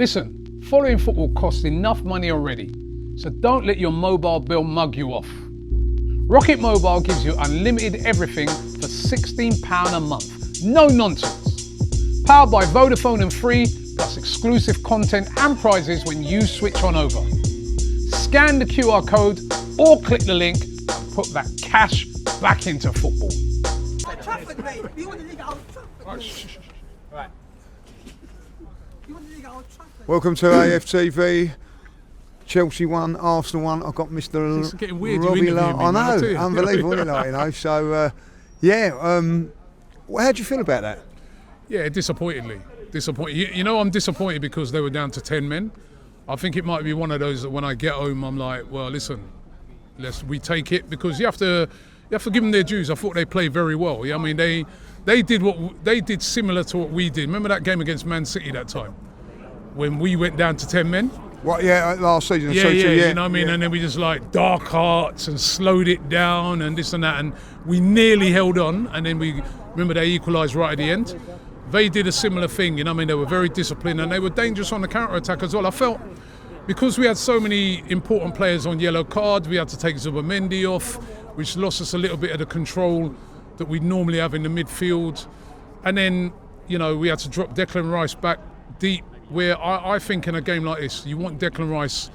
Listen, following football costs enough money already, so don't let your mobile bill mug you off. Rocket Mobile gives you unlimited everything for £16 a month. No nonsense. Powered by Vodafone and Free, plus exclusive content and prizes when you switch on over. Scan the QR code or click the link and put that cash back into football. Welcome to AFTV. Chelsea won, Arsenal won. I've got Mr. It's getting weird. Robbie. I know, unbelievable, isn't it? You know. So, how do you feel about that? Yeah, disappointed. You know, I'm disappointed because they were down to 10 men. I think it might be one of those that when I get home, I'm like, well, listen, we take it, because you have to give them their dues. I thought they played very well. Yeah, I mean, they did similar to what we did. Remember that game against Man City that time when we went down to 10 men? What? Yeah, last season. Yeah, you know what I mean? Yeah. And then we just like dark hearts and slowed it down and this and that, and we nearly held on, and then we remember they equalised right at the end. They did a similar thing, you know what I mean? They were very disciplined and they were dangerous on the counter-attack as well. I felt because we had so many important players on yellow cards, we had to take Zubimendi off, which lost us a little bit of the control that we normally have in the midfield. And then, you know, we had to drop Declan Rice back deep, where I think in a game like this, you want Declan Rice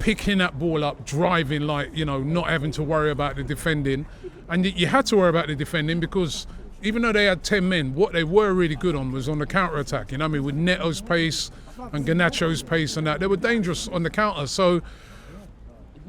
picking that ball up, driving, like, you know, not having to worry about the defending. And you had to worry about the defending because even though they had 10 men, what they were really good on was on the counter-attack. You know what I mean? With Neto's pace and Garnacho's pace and that. They were dangerous on the counter. So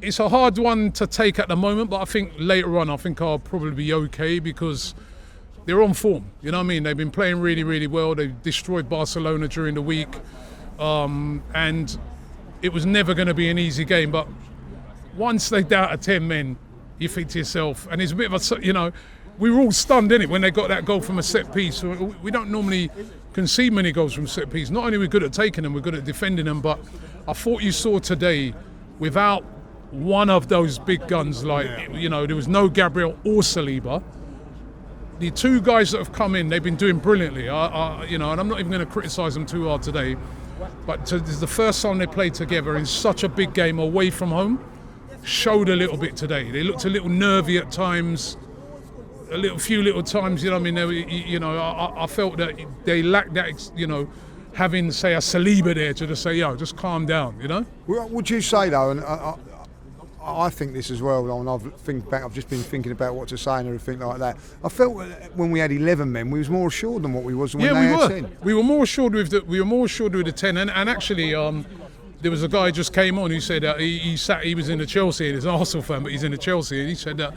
it's a hard one to take at the moment, but I think later on, I think I'll probably be okay because they're on form. You know what I mean? They've been playing really, really well. They destroyed Barcelona during the week. And it was never going to be an easy game. But once they're down to 10 men, you think to yourself, and it's a bit of a, you know, we were all stunned, innit, when they got that goal from a set piece. We don't normally concede many goals from set piece. Not only are we good at taking them, we're good at defending them, but I thought you saw today, without one of those big guns, like, you know, there was no Gabriel or Saliba. The two guys that have come in, they've been doing brilliantly. You know, and I'm not even going to criticise them too hard today, but this is the first time they played together in such a big game away from home. Showed a little bit today. They looked a little nervy at times. A few little times, you know what I mean? You know, I felt that they lacked that, you know, having, say, a Saliba there to just say, yo, just calm down, you know? Would you say, though, and I think this as well, and I've just been thinking about what to say and everything like that. I felt when we had 11 men, we was more assured than what we was when they had 10. We were more assured with the 10, and actually, there was a guy who just came on who said that he was in the Chelsea, and he's an Arsenal fan, but he's in the Chelsea, and he said that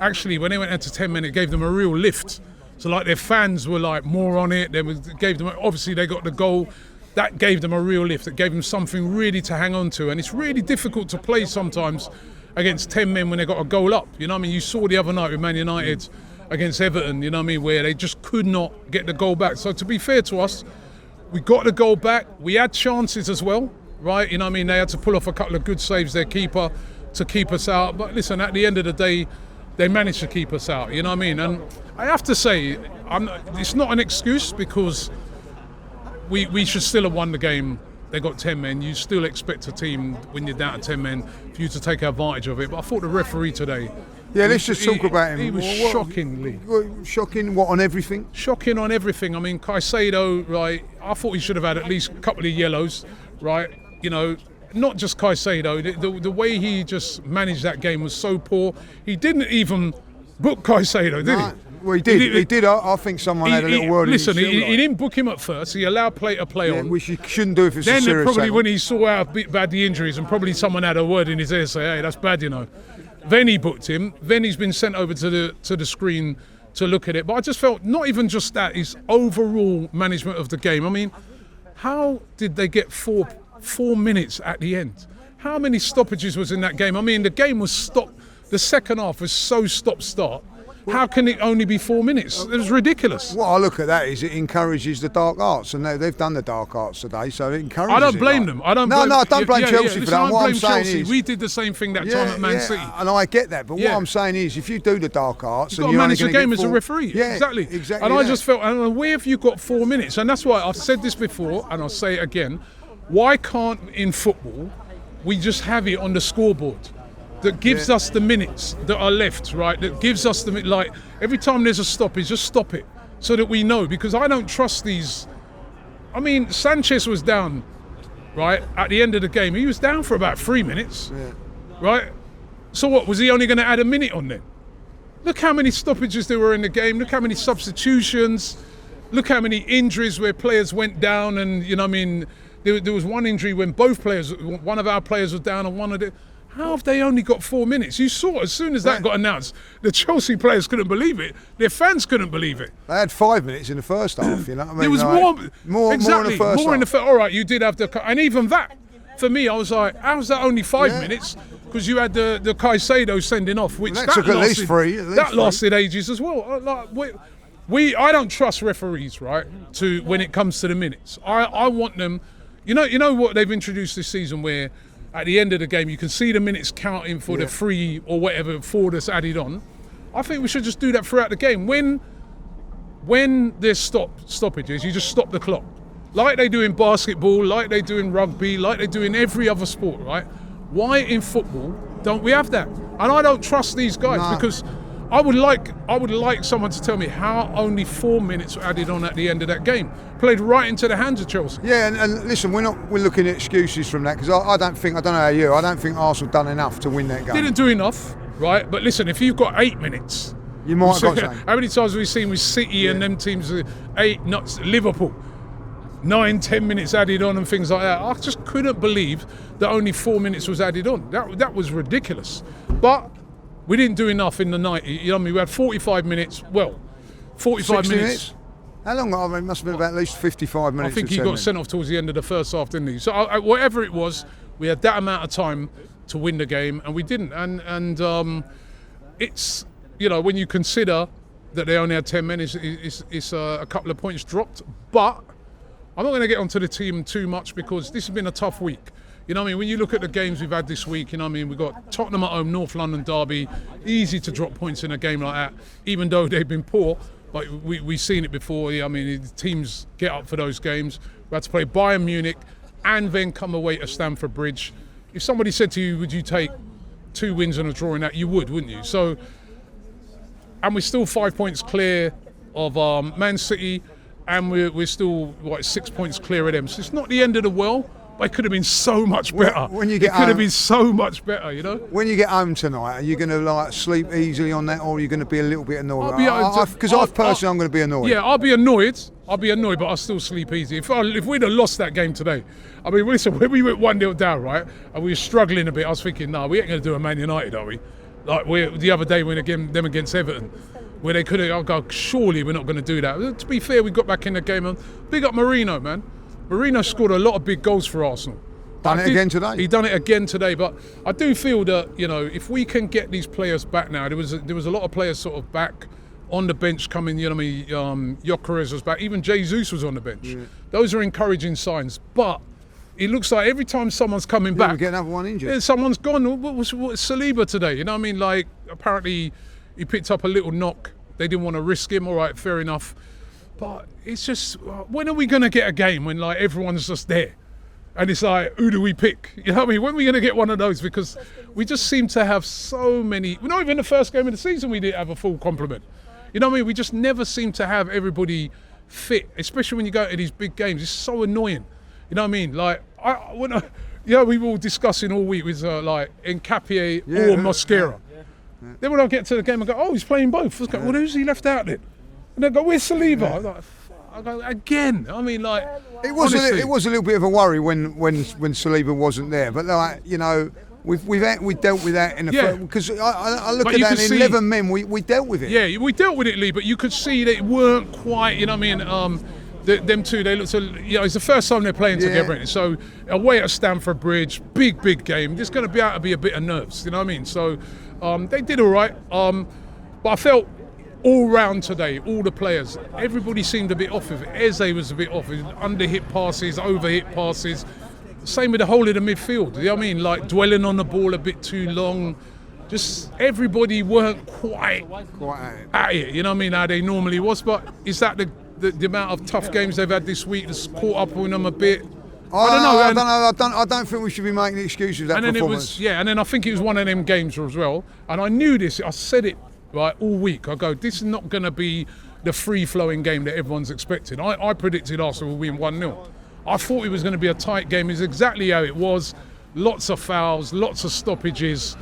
actually, when they went out to 10 men, it gave them a real lift. So, like, their fans were, like, more on it. Obviously, they got the goal. That gave them a real lift. It gave them something really to hang on to. And it's really difficult to play sometimes against 10 men when they got a goal up. You know what I mean? You saw the other night with Man United against Everton, you know what I mean, where they just could not get the goal back. So, to be fair to us, we got the goal back. We had chances as well, right? You know what I mean? They had to pull off a couple of good saves, their keeper, to keep us out. But listen, at the end of the day, they managed to keep us out, you know what I mean? And I have to say, it's not an excuse because we should still have won the game. They got 10 men. You still expect a team, when you're down to 10 men, for you to take advantage of it. But I thought the referee today... Yeah, let's just talk about him. He was shockingly... Shocking, what, on everything? Shocking on everything. I mean, Caicedo, right, I thought he should have had at least a couple of yellows, right? You know, not just Caicedo, the way he just managed that game was so poor. He didn't even book Caicedo, did he? Well, he did. He did. I think someone had a little word. Listen, he didn't book him at first. He allowed play to play on. Which he shouldn't do if it's a serious Then probably thing. When he saw how bad the injuries, and probably someone had a word in his ear, say, hey, that's bad, you know. Then he booked him. Then he's been sent over to the screen to look at it. But I just felt, not even just that, his overall management of the game. I mean, how did they get four minutes at the end? How many stoppages was in that game? I mean, the game was stopped. The second half was so stop-start. How can it only be 4 minutes? It was ridiculous. What I look at that is it encourages the dark arts, and they've done the dark arts today, so it encourages. I don't blame them. I don't blame Chelsea for that. What I'm saying is, we did the same thing that time at Man City, and I get that. But what I'm saying is, if you do the dark arts, you've got to manage the game as a referee. Yeah, exactly. And I just felt, where have you got 4 minutes? And that's why I've said this before, and I'll say it again. Why can't in football we just have it on the scoreboard that gives us the minutes that are left, right? That gives us like every time there's a stoppage, just stop it so that we know. Because I don't trust these. I mean, Sanchez was down, right, at the end of the game. He was down for about 3 minutes, right? So what, was he only going to add a minute on then? Look how many stoppages there were in the game. Look how many substitutions. Look how many injuries where players went down and, you know what I mean, there was one injury when one of our players was down and one of the... How have they only got 4 minutes? You saw as soon as that got announced, the Chelsea players couldn't believe it. Their fans couldn't believe it. They had 5 minutes in the first half, you know what I mean? There was like, more exactly, in the first more in the half. first. All right, you did have and even that, for me, I was like, how's that only 5 minutes? Because you had the Caicedo sending off, which that took at least three. That lasted ages as well. Like, I don't trust referees, right? When it comes to the minutes, I want them. You know what they've introduced this season, where at the end of the game you can see the minutes counting for the 3 or whatever 4 that's added on. I think we should just do that throughout the game. When there's stoppages, you just stop the clock, like they do in basketball, like they do in rugby, like they do in every other sport, right? Why in football don't we have that? And I don't trust these guys because I would like someone to tell me how only 4 minutes were added on at the end of that game. Played right into the hands of Chelsea. Yeah, and listen, we're looking at excuses from that because I don't know how you, I don't think Arsenal done enough to win that game. Didn't do enough, right? But listen, if you've got 8 minutes, you might have got something. How many times have we seen with City and them teams, 8, not Liverpool, 9, 10 minutes added on and things like that. I just couldn't believe that only 4 minutes was added on. That was ridiculous. But we didn't do enough in the 90. You know what I mean? We had 45 minutes. Well, 45 minutes. How long? I mean, it must have been about at least 55 minutes. I think he got sent off towards the end of the first half, didn't he? So whatever it was, we had that amount of time to win the game, and we didn't. And it's, you know, when you consider that they only had 10 minutes, it's a couple of points dropped. But I'm not going to get onto the team too much because this has been a tough week. You know what I mean? When you look at the games we've had this week, you know what I mean? We've got Tottenham at home, North London derby. Easy to drop points in a game like that, even though they've been poor. But we've seen it before. I mean, the teams get up for those games. We had to play Bayern Munich and then come away to Stamford Bridge. If somebody said to you, would you take 2 wins and a draw in that? You would, wouldn't you? So, and we're still 5 points clear of Man City, and we're still 6 points clear of them. So it's not the end of the world. But it could have been so much better. It could have been so much better, you know. When you get home tonight, are you going to sleep easily on that, or are you going to be a little bit annoyed? Because I'm going to be annoyed. Yeah, I'll be annoyed, but I'll still sleep easy. If we'd have lost that game today, I mean, listen, when we went 1-0 down, right, and we were struggling a bit, I was thinking, no, we ain't going to do a Man United, are we? Like the other day when them against Everton, where they could have, I'll go, surely we're not going to do that. To be fair, we got back in the game and big up Marino, man. Marino scored a lot of big goals for Arsenal. Done it again today. He done it again today, but I do feel that, you know, if we can get these players back now, there was a lot of players sort of back on the bench coming. You know what I mean? Gyökeres was back. Even Jesus was on the bench. Yeah. Those are encouraging signs. But it looks like every time someone's coming back, we get another one injured. Someone's gone. What was Saliba today? You know what I mean? Like, apparently he picked up a little knock. They didn't want to risk him. All right, fair enough. But it's just, when are we going to get a game when everyone's just there? And it's like, who do we pick? You know what I mean? When are we going to get one of those? Because we just seem to have so many. Not even the first game of the season we didn't have a full complement. You know what I mean? We just never seem to have everybody fit, especially when you go to these big games. It's so annoying. You know what I mean? Like, we were all discussing all week with Nkapie or Mosquera. Yeah. Then when I get to the game, I go, oh, he's playing both. I go, well, who's he left out then? And they go, where's Saliba? I go, again. I mean, it was a little bit of a worry when Saliba wasn't there. But we dealt with that in the first, because I look at that in 11 men. We dealt with it. Yeah, we dealt with it, Lee. But you could see that it weren't quite. You know what I mean? Them two, they looked. It's the first time they're playing together. So away at Stamford Bridge, big game. There's going to be able to be a bit of nerves. You know what I mean? So they did all right. But I felt, all round today, all the players, everybody seemed a bit off of it. Eze was a bit off of it. Under-hit passes, over-hit passes. Same with the whole of the midfield. You know what I mean? Like dwelling on the ball a bit too long. Just everybody weren't quite at it. You know what I mean? How they normally was. But is that the amount of tough games they've had this week that's caught up on them a bit? I don't know. I don't think we should be making excuses for that and then performance. and then I think it was one of them games as well. And I knew this. I said it right all week. I go, this is not going to be the free-flowing game that everyone's expecting. I predicted Arsenal will win 1-0. I thought it was going to be a tight game. It's exactly how it was. Lots of fouls, lots of stoppages.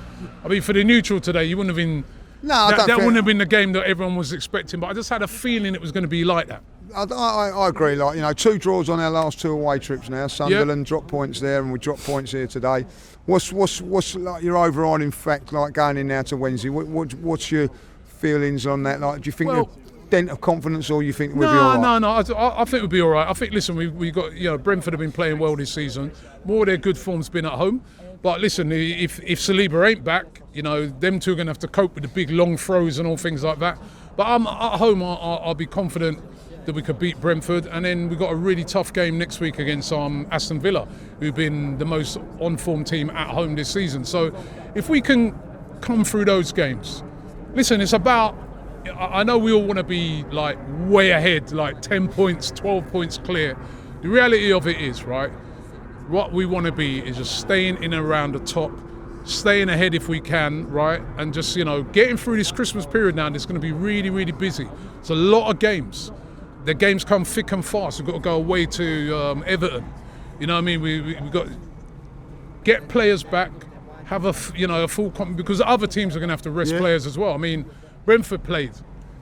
I mean, for the neutral today, you wouldn't have been. No, that wouldn't have been the game that everyone was expecting. But I just had a feeling it was going to be like that. I agree. Like, you know, 2 draws on our last 2 away trips now. Sunderland dropped points there, and we dropped points here today. What's like your overriding fact, like going in now to Wednesday? What's your feelings on that? Like, do you think a dent of confidence, or you think we'll be all right? No. I think we'll be all right. I think, listen, we got, you know, Brentford have been playing well this season. More of their good form's been at home. But listen, if Saliba ain't back, you know, them two are going to have to cope with the big long throws and all things like that. But at home, I'll be confident that we could beat Brentford. And then we've got a really tough game next week against Aston Villa, who've been the most on-form team at home this season. So if we can come through those games, listen, it's about, I know we all want to be like way ahead, like 10 points, 12 points clear. The reality of it is, right, what we want to be is just staying in and around the top, staying ahead if we can, right, and just, you know, getting through this Christmas period now. And it's going to be really, really busy. It's a lot of games. The games come thick and fast. We've got to go away to Everton. You know what I mean? We've got to get players back, have a full because other teams are going to have to rest players as well. I mean, Brentford played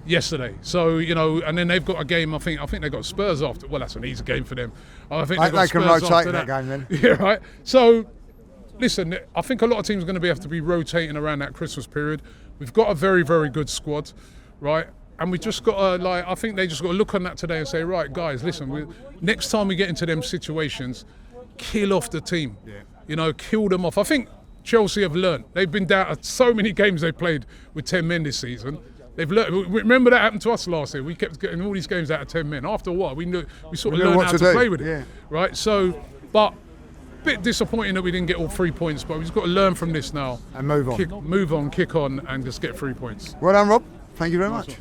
yesterday, so, you know, and then they've got a game. I think they've got Spurs after. Well, that's an easy game for them. I think they can rotate that game then. Yeah, right. So, listen, I think a lot of teams are going to have to be rotating around that Christmas period. We've got a very, very good squad, right? And we just got to, I think they just got to look on that today and say, right, guys, listen, next time we get into them situations, kill off the team. Yeah. You know, kill them off. I think Chelsea have learned. They've been down at so many games they played with 10 men this season. They've learned. Remember that happened to us last year. We kept getting all these games out of 10 men. After a while, we sort of learned how to play with it, right? So, but a bit disappointing that we didn't get all 3 points, but we've just got to learn from this now and move on, kick on, and just get 3 points. Well done, Rob. Thank you very much.